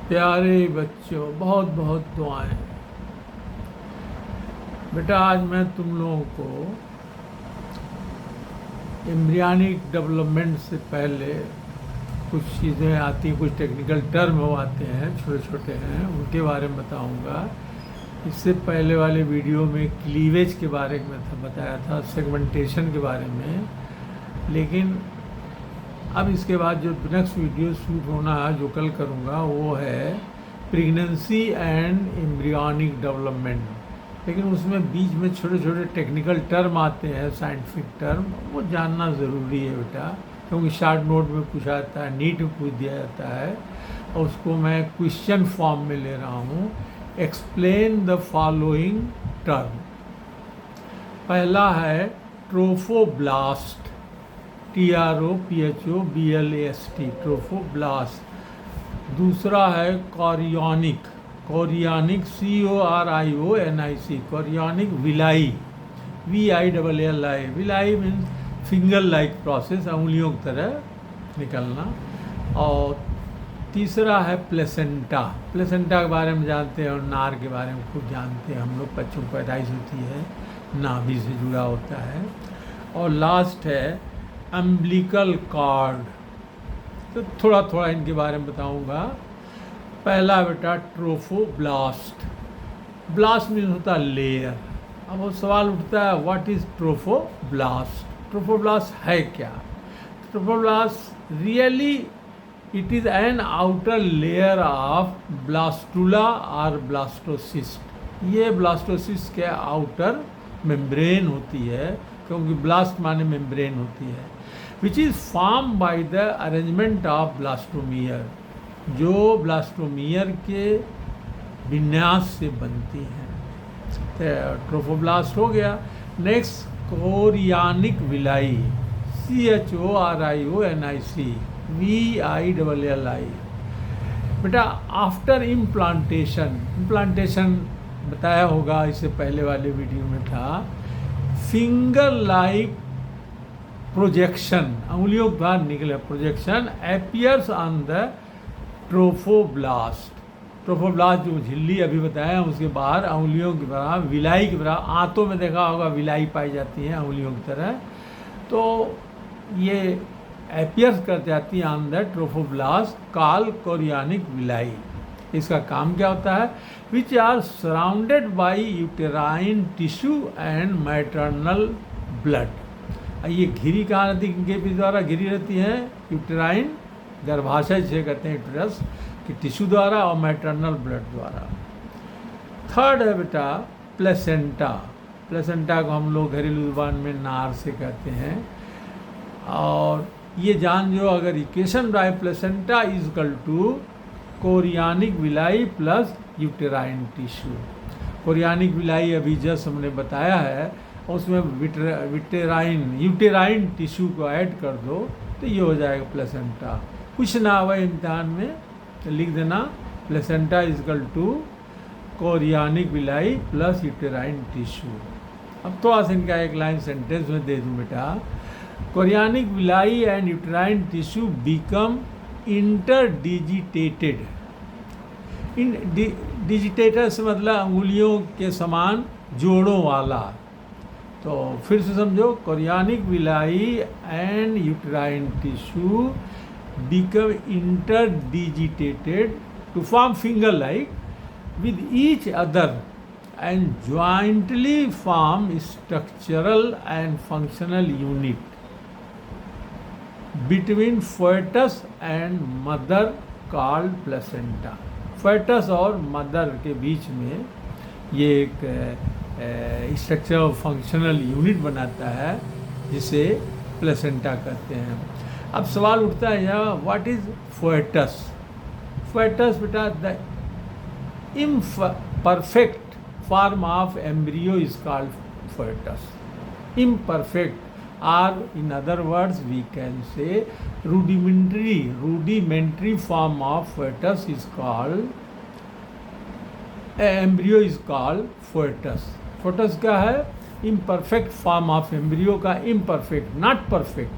प्यारे बच्चों, बहुत बहुत दुआएं। बेटा, आज मैं तुम लोगों को एम्ब्रियनिक डेवलपमेंट से पहले कुछ चीज़ें आती हैं, कुछ टेक्निकल टर्म वो आते हैं, छोटे छोटे हैं, उनके बारे में बताऊंगा। इससे पहले वाले वीडियो में क्लीवेज के बारे में बताया था, सेगमेंटेशन के बारे में। लेकिन अब इसके बाद जो नेक्स्ट वीडियो शूट होना है, जो कल करूँगा, वो है प्रेगनेंसी एंड एम्ब्रियनिक डेवलपमेंट। लेकिन उसमें बीच में छोटे छोटे टेक्निकल टर्म आते हैं, साइंटिफिक टर्म, वो जानना ज़रूरी है बेटा, क्योंकि शार्ट नोट में पूछा जाता है, नीट में पूछ दिया जाता है, और उसको मैं क्वेश्चन फॉर्म में ले रहा हूँ। Explain the following term. पहला है ट्रोफोब्लास्ट, TROPHOBLAST, ट्रोफोब्लास्ट। दूसरा है chorionic, CORIONIC, chorionic villi, VILLI। Villi means finger like process, उंगलियों की तरह निकलना। और तीसरा है प्लेसेंटा। प्लेसेंटा के बारे में जानते हैं, और नार के बारे में खूब जानते हैं हम लोग। बच्चों को पैदाइश होती है, नाभि से जुड़ा होता है। और लास्ट है अम्बिलिकल कॉर्ड। तो थोड़ा थोड़ा इनके बारे में बताऊंगा। पहला बेटा ट्रोफोब्लास्ट। ब्लास्ट मीन्स होता है लेयर। अब वो सवाल उठता है, व्हाट इज ट्रोफोब्लास्ट? ट्रोफोब्लास्ट है क्या? Trophoblast really it is an outer layer of blastula और ब्लास्टोसिस्ट। ये ब्लास्टोसिस्ट के आउटर मेम्ब्रेन होती है, क्योंकि ब्लास्ट माने मेम्ब्रेन होती है, which is form by the arrangement of blastomere, जो ब्लास्टोमियर के विन्यास से बनती हैं। तो ट्रोफोब्लास्ट हो गया। Next chorionic villi, CHORIONIC, VILLI। बेटा, आफ्टर इम्प्लांटेशन, इम्प्लांटेशन बताया होगा, इससे पहले वाले वीडियो में था। फिंगर लाइक प्रोजेक्शन, उंगलियों के बाहर निकले projection, appears on the trophoblast. Trophoblast जो झिल्ली अभी बताया, उसके बाहर उंगलियों के बराबर, विलाई के बराबर, आंतों में देखा होगा विलाई पाई जाती है उंगलियों की तरह। तो ये एपियर्स कर जाती है on the trophoblast, call chorionic villi. इसका काम क्या होता है? Which are surrounded by uterine tissue and maternal blood. ये घिरी कहाँ रहती है? इनके द्वारा घिरी रहती है यूटेराइन गर्भाशय से कहते हैं, यूटेरस कि टिश्यू द्वारा, और मैटरनल ब्लड द्वारा। थर्ड है बेटा प्लेसेंटा। प्लेसेंटा को हम लोग घरेलू जुबान में नार से कहते हैं। और ये जान जो, अगर equation by placenta is equal to chorionic villi plus uterine tissue. Chorionic villi अभी जस्ट हमने बताया है, उसमें यूटेराइन टिश्यू को ऐड कर दो तो ये हो जाएगा प्लेसेंटा। कुछ ना हुआ इम्तिहान में तो लिख देना, placenta is equal to chorionic villi plus uterine tissue. अब थोड़ा सा इनका एक लाइन सेंटेंस में दे दूँ बेटा। Chorionic villi and uterine tissue become interdigitated. Digitated से मतलब अंगुलियों के समान जोड़ों वाला। तो फिर से समझो, chorionic villi and uterine tissue become interdigitated to form finger like with each other and jointly form structural and functional unit between fetus and mother called placenta। fetus और mother के बीच में ये एक स्ट्रक्चर और फंक्शनल यूनिट बनाता है, जिसे placenta कहते हैं। अब सवाल उठता है यहाँ, व्हाट इज fetus? fetus बेटा, the imperfect form of embryo is called fetus। Imperfect, or in other words we can say rudimentary form of fetus is called, embryo is called fetus। fetus क्या है? imperfect form of embryo का imperfect, not perfect,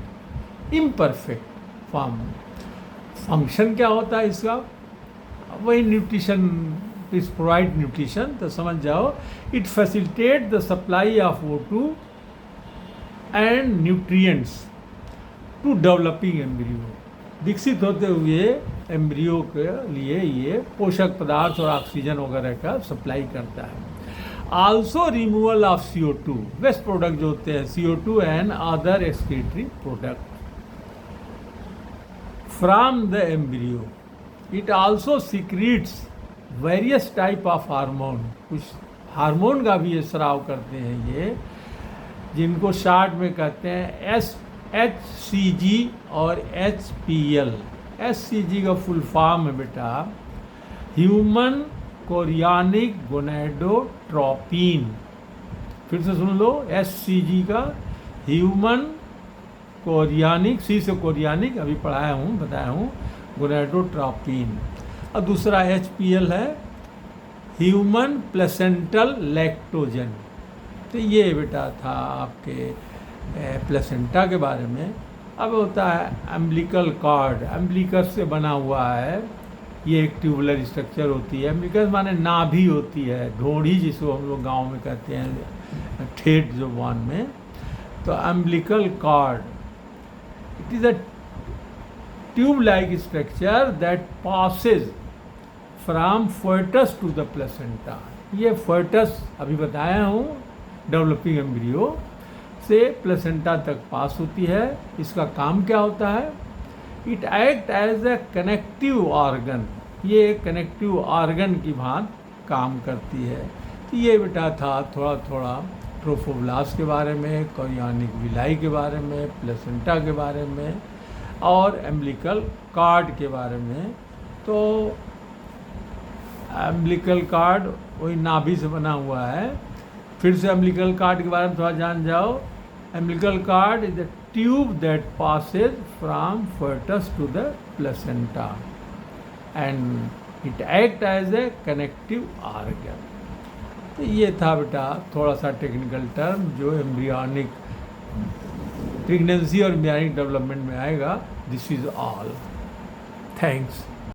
imperfect form। function क्या होता है इसका? वही nutrition, इस provide nutrition, तो समझ जाओ it facilitate the supply of O2 and nutrients to developing embryo. विकसित होते हुए एम्ब्रियो के लिए ये पोषक पदार्थ और ऑक्सीजन वगैरह का सप्लाई करता है। Also removal of CO2, waste product जो होते हैं CO2 and other excretory product from the embryo. It also secretes various type of hormone, कुछ हार्मोन का भी ये स्राव करते हैं ये, जिनको शॉर्ट में कहते हैं HCG और HPL। HCG का फुल फॉर्म है बेटा ह्यूमन कोरियानिक गोनेडोट्रोपिन। फिर से सुन लो, HCG का ह्यूमन कोरियानिक, सी से कोरियानिक अभी पढ़ाया हूँ बताया हूँ, गोनेडोट्रोपिन। और दूसरा HPL है ह्यूमन प्लेसेंटल लैक्टोजन। तो ये बेटा था आपके प्लेसेंटा के बारे में। अब होता है अम्बिलिकल कॉर्ड, अम्बिलिकस से बना हुआ है, ये एक ट्यूबुलर स्ट्रक्चर होती है। अम्बिलिकस माने नाभि होती है, ढोड़ी जिसको हम लोग गाँव में कहते हैं, ठेठ जुबान में। तो umbilical cord it is a tube like structure that passes from foetus to the placenta. ये फोएटस अभी बताया हूँ, डेवलपिंग एम्ब्रियो से प्लेसेंटा तक पास होती है। इसका काम क्या होता है? It act as a connective organ, ये कनेक्टिव ऑर्गन की भांति काम करती है। तो ये बेटा था थोड़ा थोड़ा ट्रोफोब्लास्ट के बारे में, कोरियानिक विलाई के बारे में, प्लेसेंटा के बारे में और एम्बिलिकल कॉर्ड के बारे में। तो एम्बिलिकल कॉर्ड वही नाभि से बना हुआ है। फिर से एम्बिलिकल कॉर्ड के बारे में थोड़ा जान जाओ। Umbilical cord is the tube that passes from fetus to the placenta and it act as a connective organ। तो ये था बेटा थोड़ा सा टेक्निकल टर्म जो एम्ब्रियोनिक प्रेगनेंसी और एम्ब्रियोनिक डेवलपमेंट में आएगा। This is all, thanks.